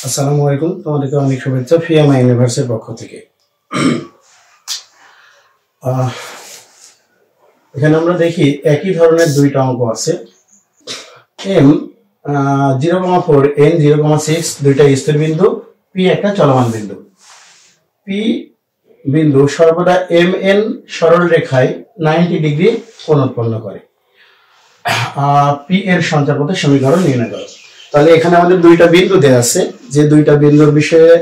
আসসালামু আলাইকুম, তোমাদেরকে অনেক শুভেচ্ছা ফিএমআই ইউনিভার্সিটির পক্ষ থেকে। এখানে আমরা দেখি একই ধরনের দুইটা অঙ্ক আছে। এম 0,4 এন 0,6 দুইটা স্থির বিন্দু, পি একটা চলমান বিন্দু। পি বিন্দু সর্বদা এম এন সরল রেখায় 90 ডিগ্রি কোণ উৎপন্ন করে। পি এর সঞ্চারপথের সমীকরণ নির্ণয় করো। তাহলে এখানে আমাদের দুইটা বিন্দু দেয়া আছে, যে দুইটা বিন্দুর বিষয়ে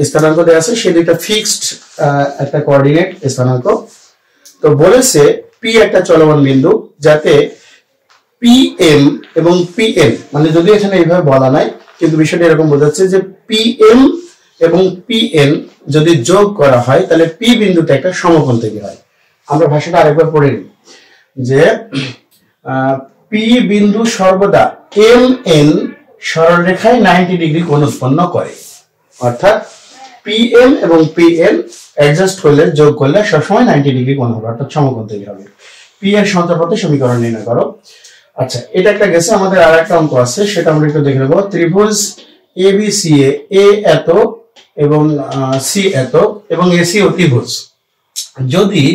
স্থানাঙ্ক দেয়া আছে, সেই দুইটা ফিক্সড একটা কোঅর্ডিনেট স্থানাঙ্ক। তো বলেছে পি একটা চলমান বিন্দু, যাতে পি এম এবং পি এন, মানে যদি এখানে এইভাবে বলা নাই, কিন্তু বিষয়টা এরকম বোঝাচ্ছে যে পি এম এবং পি এন যদি যোগ করা হয় তাহলে পি বিন্দুতে একটা সমকোণ তৈরি হয়। আমরা ভাষাটা আরেকবার পড়ে নিই যে পি বিন্দু সর্বদা এম এন সরল রেখায় 90 ডিগ্রি কোণ উৎপন্ন করে। অর্থাৎ পি এম এবং পি এন অ্যাডজাস্ট করলে, যোগ করলে সবসময় 90 ডিগ্রি কোণ হবে, অর্থাৎ সমকোণ তৈরি হবে। পি এর সঞ্চারপথের সমীকরণ নির্ণয় করো। আচ্ছা, এটা একটা গেছে। আমাদের আর একটা অঙ্ক আছে, সেটা আমরা একটু দেখে নেব। ত্রিভুজ এ বি সি এ এত এবং সি এত এবং এসি অতিভুজ, যদি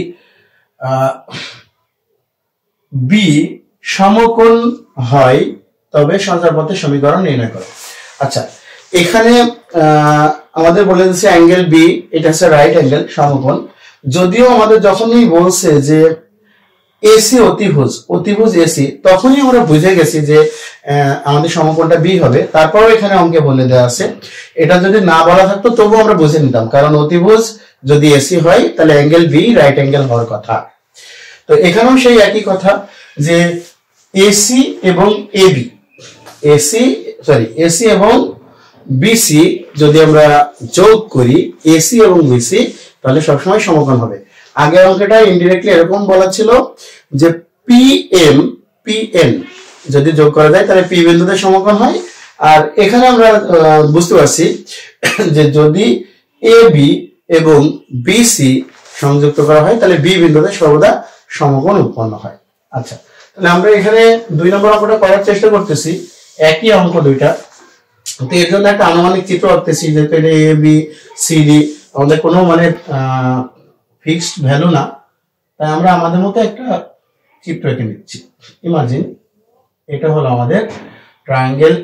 বি সমকোণ হয় তবে সঞ্চারপথের সমীকরণ নির্ণয় করো। আচ্ছা, এখানে আমাদের বলে দিচ্ছে অ্যাঙ্গেল বি, এটা হচ্ছে রাইট অ্যাঙ্গেল সমকোণ। যদিও আমাদের যখনই বলছে যে এসি অতিভুজ, অতিভুজ এসি, তখনই আমরা বুঝে গেছি যে আমাদের সমকোণটা বি হবে। তারপরেও এখানে অঙ্কে বলে দেওয়া আছে, এটা যদি না বলা থাকতো তবুও আমরা বুঝে নিতাম, কারণ অতিভুজ যদি এসি হয় তাহলে অ্যাঙ্গেল বি রাইট অ্যাঙ্গেল হওয়ার কথা। তো এখানেও সেই একই কথা যে এসি এবং এবি, এসি এবং বিসি যদি আমরা যোগ করি, এসি এবং বিসি, তাহলে সবসময় সমকোণ হবে। আগের অঙ্কটা ইনডিরেক্টলি এরকম বলা ছিল যে পি এম পি এন যদি যোগ করা যায় তাহলে পি বিন্দুতে সমকোণ হয়। আর এখানে আমরা বুঝতে পারছি যে যদি এ বি এবং বিসি সংযুক্ত করা হয় তাহলে বি বিন্দুতে সর্বদা সমকোণ উৎপন্ন হয়। আচ্ছা, তাহলে আমরা এখানে 2 নম্বর অঙ্কটা করার চেষ্টা করতেছি, একই অঙ্ক দুইটা। তো এর জন্য একটা আনুমানিক চিত্র আঁকতেছি, যেহেতু এটা এ বি সি ডি আমাদের কোনো মানে ফিক্সড ভ্যালু না, তাই আমরা আমাদের মতো একটা চিত্র এঁকে নিচ্ছি। ইমাজিন এটা হলো আমাদের ট্রায়াঙ্গেল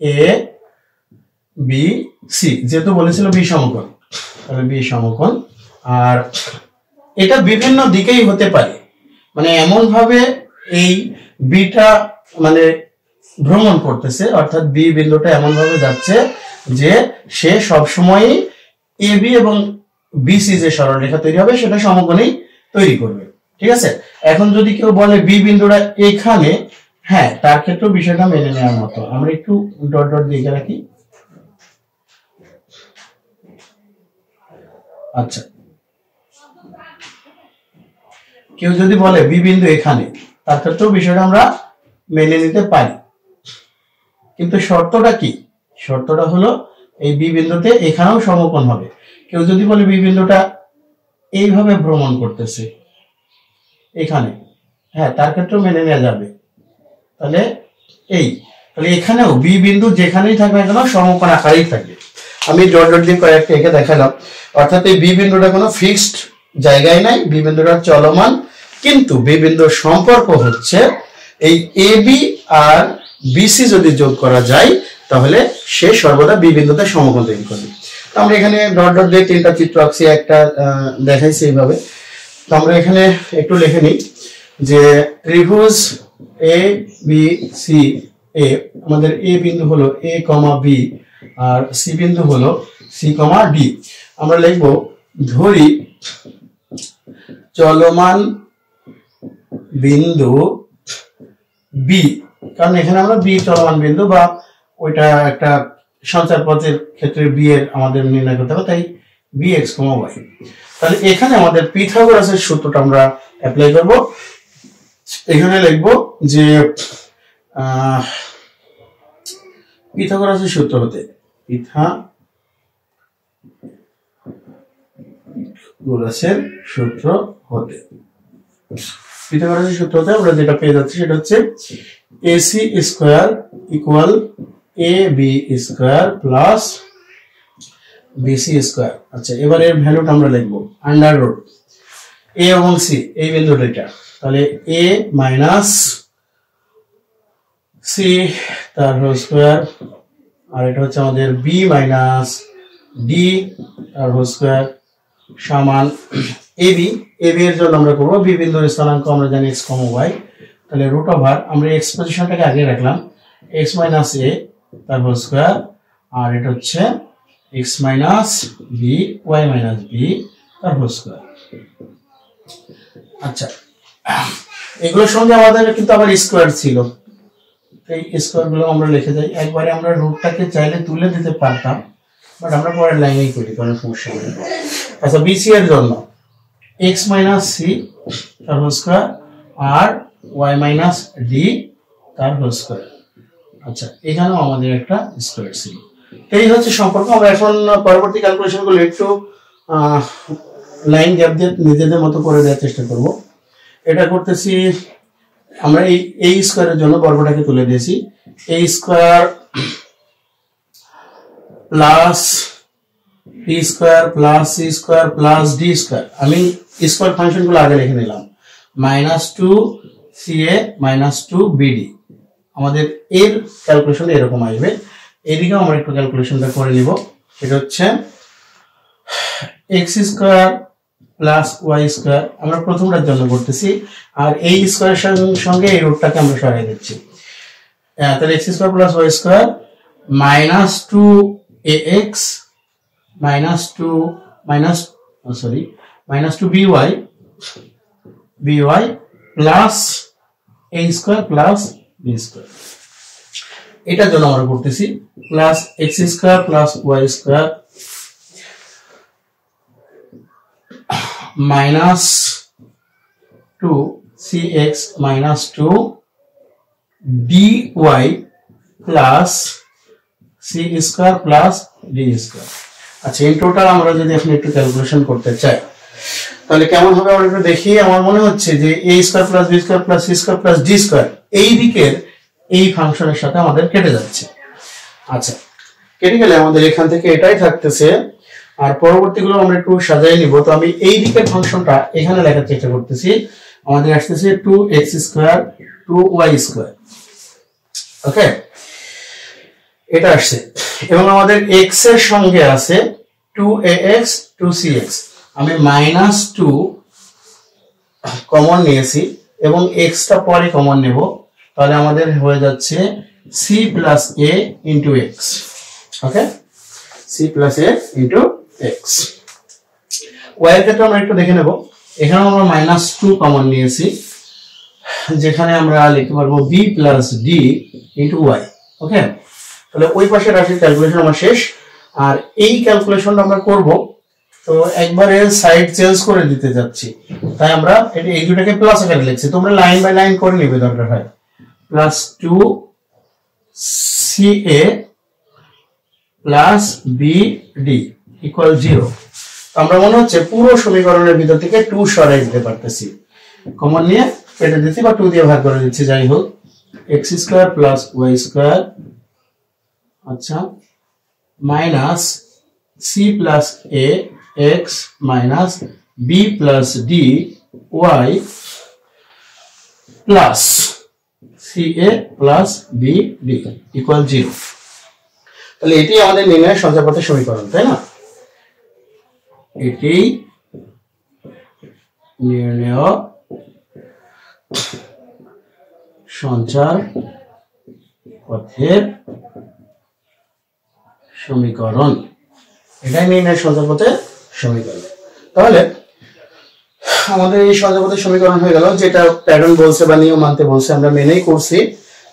এ বি সি, যেহেতু বলেছিল বি সমকোণ, তাহলে বি সমকোণ। আর এটা বিভিন্ন দিকেই হতে পারে, মানে এমন ভাবে এই বিটা মানে ভ্রমণ করতেছে, অর্থাৎ বি বিন্দুটা এমন ভাবে যাচ্ছে যে সে সবসময় এ বি এবং বিসি যে সরলরেখা তৈরি হবে সেটা সমকোণই তৈরি করবে। ঠিক আছে, এখন যদি কেউ বলে বি বিন্দুটা এখানে, হ্যাঁ, তার ক্ষেত্রেও বিষয়টা মেনে নেওয়ার মতো। আমরা একটু ডট ডট দিয়ে রাখি। আচ্ছা, কেউ যদি বলে বি বিন্দু এখানে, তার ক্ষেত্রেও বিষয়টা আমরা মেনে নিতে পারি, কিন্তু শর্তটা কি? শর্তটা হলো এই বি বিন্দুতে এখানেও সমকোণ হবে। কেউ যদি বলে বি বিন্দুটা এইভাবে ভ্রমণ করতেছে এখানে, হ্যাঁ, তার ক্ষেত্রেও মেনে নেওয়া যাবে। তাহলে এখানেও বি বিন্দু যেখানেই থাকবে না কেন সমকোণ আকারেই থাকবে। আমি ডট ডট দিয়ে কয়েকটা এঁকে দেখালাম। অর্থাৎ এই বি বিন্দুটা কোনো ফিক্সড জায়গায় নাই, বি বিন্দুটা চলমান, কিন্তু বি বিন্দুর সম্পর্ক হচ্ছে এই এ বি আর বিসি যদি যোগ করা যায় তাহলে সে সর্বদা বি বিন্দুতে সমকোণ তৈরি করবে। তো আমরা এখানে ডট ডট দিয়ে 3টা চিত্র আঁকছি, একটা দেখাইছি এইভাবে। তো আমরা এখানে একটু লিখে নিই যে ত্রিভুজ এ বি সি এ, আমাদের এ বিন্দু হলো এ কমা বি আর সি বিন্দু হলো সি কমা ডি। আমরা লিখবো ধরি চলমান বিন্দু বি, কারণ এখানে আমরা বি চলমান বিন্দু বা ওইটা একটা সঞ্চারপথের ক্ষেত্রে বি এর আমাদের নির্ণয় করতে হবে, তাই বি এক্স কমা ওয়াই। তাহলে এখানে আমাদের পিথাগোরাসের সূত্রটা আমরা অ্যাপ্লাই করব। এখানে লিখবো যে পিথাগোরাসের সূত্র হতে পিথাগোরাসের সূত্র হতে আমরা যেটা পেয়ে যাচ্ছি সেটা হচ্ছে AC² = A B square plus BC square. আচ্ছা, এবার এর ভ্যালুটা আমরা লিখবো আন্ডার রুট এ এবং সি, এই বিন্দুটা এটা, তাহলে এ মাইনাস সি তার হোল স্কোয়ার, আর এটা হচ্ছে আমাদের বি মাইনাস ডি তার হোল স্কোয়ার সমান এবি। এবি এর জন্য আমরা করবো বি বিন্দুর স্থানাঙ্ক আমরা জানি এক্স কমা ওয়াই, তাহলে রুট ওভার আমরা এক্স পজিশনটাকে আগে রাখলাম এক্স মাইনাস এ তার হোল স্কোয়ার, আর এটা হচ্ছে X minus B Y minus B তার হোল স্কোয়ার। আচ্ছা, এগুলোর সঙ্গে আমাদের কিন্তু আবার স্কোয়ার ছিল, এই স্কোয়ার গুলো আমরা লিখে যাই। একবারে আমরা রুটটাকে চাইলে তুলে দিতে পারতাম, বাট আমরা পরের লাইনেই করি, কোনো সমস্যা নেই। আচ্ছা, বিসি এর জন্য এক্স মাইনাস সি তার হোল স্কোয়ার আর ওয়াই মাইনাস ডি তার হোল স্কোয়ার। আচ্ছা, এখানেও আমাদের একটা স্কোয়ার ছিল। এই হচ্ছে সম্পর্ক। আমরা এখন পরবর্তী ক্যালকুলেশন গুলো একটু লাইন গ্যাপ দিয়ে নিজেদের মতো করে দেওয়ার চেষ্টা করব। এটা করতেছি আমরা এই স্কোয়ারের জন্য বর্গটাকে তুলে দিয়েছি A square plus B square plus C square plus D square. আমি স্কোয়ার ফাংশন গুলো আগে লিখে নিলাম, minus two C A minus two BD. আমাদের এর ক্যালকুলেশন এরকম আসবে। এদিকেও আমরা একটু ক্যালকুলেশনটা করে নিব। এটা হচ্ছে X square plus Y square, আমরা প্রথমটার জন্য করতেছি, আর এই স্কোয়ারের সঙ্গে এই রুটটাকে আমরা সরিয়ে দিচ্ছি। তাহলে x square plus Y square minus two a x minus two b y plus a square plus B square. এটার জন্য আমরা করতেছি plus x square plus Y square minus two c x minus two d y plus C square plus D square. আচ্ছা, এই total আমরা যদি এখন একটু ক্যালকুলেশন করতে চাই তাহলে কেমন হবে আমরা একটু দেখি। আমার মনে হচ্ছে যে A square plus B square plus C square plus D square এই দিকের এই ফাংশনের সাথে আমাদের কেটে যাচ্ছে। আচ্ছা, কেটে গেলে আমাদের এখান থেকে এটাই থাকতেছে, আর পরবর্তীগুলো আমরা একটু সাজাই নিব। তো আমি এই দিকের ফাংশনটা এখানে লেখার চেষ্টা করতেছি। আমাদের আসতেছে 2x স্কয়ার 2y স্কয়ার, ওকে, এটা আসছে। এবং আমাদের x এর সঙ্গে আছে 2ax 2cx। আমি -2 কমন নিয়েছি এবং x টা পরে কমন নেব, তাহলে আমাদের হয়ে যাচ্ছে c + a * x, okay, c + a * x। y এর ক্ষেত্রে আমরা একটু দেখে নেব। এখানে আমরা -2 কমন নিয়েছি, যেখানে আমরা লিখতে পারবো b + d * y, ওকে। তাহলে ওই পাশে রাশির ক্যালকুলেশন আমার শেষ। আর এই ক্যালকুলেশনটা আমরা করব, তো একবারে সাইড চেঞ্জ করে দিতে যাচ্ছি, তাই আমরা এই দুটাকে প্লাস আকারে লিখছি। তোমরা লাইন বাই লাইন করে নিবে দরকার হয়। +2ca + bd = 0। আমরা মনে হচ্ছে পুরো সমীকরণের ভিতর থেকে 2 সরাই দিতে পারতেছি, কমন নিয়ে কেটে দিচ্ছি বা 2 দিয়ে ভাগ করে দিচ্ছি। যাই হোক, x² + y², আচ্ছা, minus c + a x minus b + d y plus ca + bd = 0। তাহলে এটি আমাদের নির্ণয় সঞ্চারপথের সমীকরণ, তাই না? এটি নির্ণয় সঞ্চারপথের সমীকরণ, এটাই নির্ণয় সঞ্চারপথের সমীকরণ। তাহলে আমাদের এই সঞ্চারপথের সমীকরণ হয়ে গেল, যেটা প্যাটার্ন বলছে বা নিয়ম মানতে বলছে আমরা মেনেই করছি।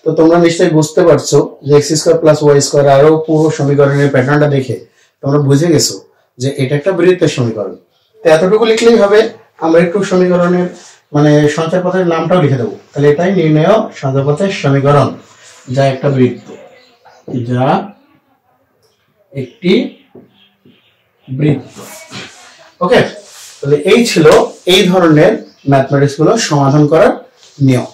তো তোমরা নিশ্চয়ই বুঝতে পারছো যে x² + y² আরো পুরো সমীকরণের প্যাটার্নটা দেখে তোমরা বুঝে গেছো যে এটা একটা বৃত্তের সমীকরণ। তো এতটুকু লিখলেই হবে। আমরা একটু সমীকরণের মানে সঞ্চারপথের নামটাও লিখে দেবো। তাহলে এটাই নির্ণয় সঞ্চারপথের সমীকরণ, যা একটা বৃত্ত, যা একটি বৃত্ত, ওকে। তাহলে এই ছিল এই ধরনের ম্যাথমেটিক্স গুলো সমাধান করার নিয়ম।